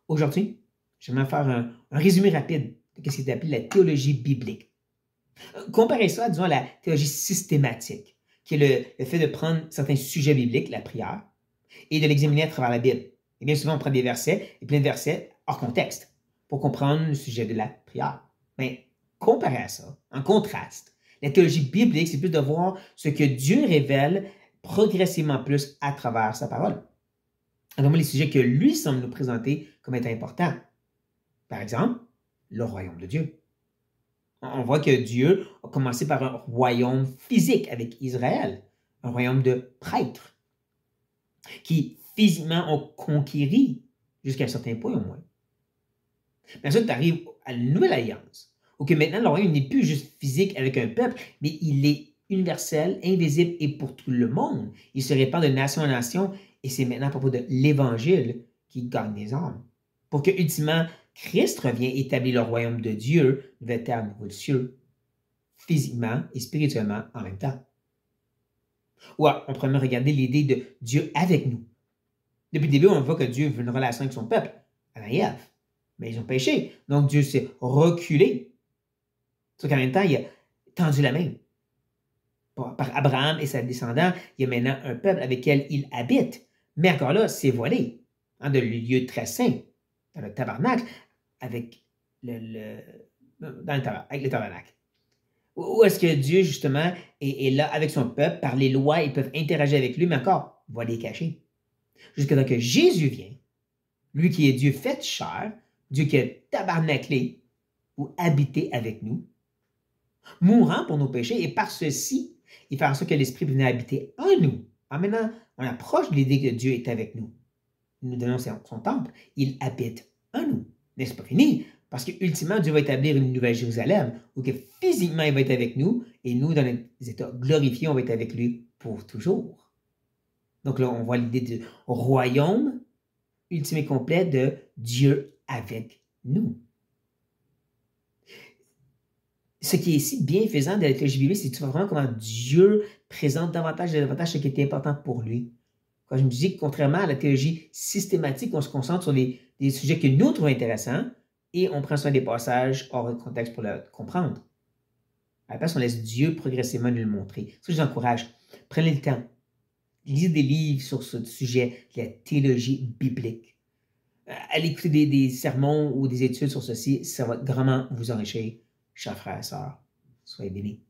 Aujourd'hui, j'aimerais faire un résumé rapide de ce qui est appelé la théologie biblique. Comparez ça, disons, à la théologie systématique, qui est le fait de prendre certains sujets bibliques, la prière, et de l'examiner à travers la Bible. Et bien souvent, on prend des versets et plein de versets hors contexte pour comprendre le sujet de la prière. Mais comparé à ça, en contraste, la théologie biblique, c'est plus de voir ce que Dieu révèle progressivement plus à travers sa parole. Notamment les sujets que lui semble nous présenter comme étant importants. Par exemple, le royaume de Dieu. On voit que Dieu a commencé par un royaume physique avec Israël, un royaume de prêtres, qui physiquement ont conquéri jusqu'à un certain point au moins. Mais ensuite, tu arrives à la nouvelle alliance, où que maintenant le royaume n'est plus juste physique avec un peuple, mais il est universel, invisible et pour tout le monde. Il se répand de nation en nation et c'est maintenant à propos de l'Évangile qui gagne les âmes. Pour que, ultimement, Christ revienne établir le royaume de Dieu, nouvelle terre, nouveau cieux, physiquement et spirituellement en même temps. Ou on pourrait même regarder l'idée de Dieu avec nous. Depuis le début, on voit que Dieu veut une relation avec son peuple, avec Ève. Mais ils ont péché. Donc Dieu s'est reculé. Sauf qu'en même temps, il a tendu la main. Par Abraham et sa descendants, il y a maintenant un peuple avec lequel il habite. Mais encore là, c'est voilé. De lieu très saint, dans le tabernacle, avec le tabernacle. Où est-ce que Dieu, justement, est là avec son peuple, par les lois, ils peuvent interagir avec lui, mais encore, voilé et caché. Jusqu'à temps que Jésus vient, lui qui est Dieu fait chair, Dieu qui est tabernaclé ou habité avec nous, mourant pour nos péchés, et par ceci, il fait en sorte que l'Esprit venait habiter en nous. Maintenant, on approche de l'idée que Dieu est avec nous. Nous donnons son temple, il habite en nous. Mais ce n'est pas fini, parce qu'ultimement, Dieu va établir une nouvelle Jérusalem, où que physiquement, il va être avec nous, et nous, dans les états glorifiés, on va être avec lui pour toujours. Donc là, on voit l'idée du royaume ultime et complet de Dieu avec nous. Ce qui est ici bienfaisant de la théologie biblique, c'est que tu vois vraiment comment Dieu présente davantage et davantage ce qui est important pour lui. Quand je me dis que contrairement à la théologie systématique, on se concentre sur des sujets que nous trouvons intéressants et on prend soin des passages hors de contexte pour le comprendre. À la place, on laisse Dieu progressivement nous le montrer. Ça, je vous encourage. Prenez le temps. Lisez des livres sur ce sujet, la théologie biblique. Allez écouter des sermons ou des études sur ceci, ça va grandement vous enrichir. Chers frères et sœurs, soyez bénis.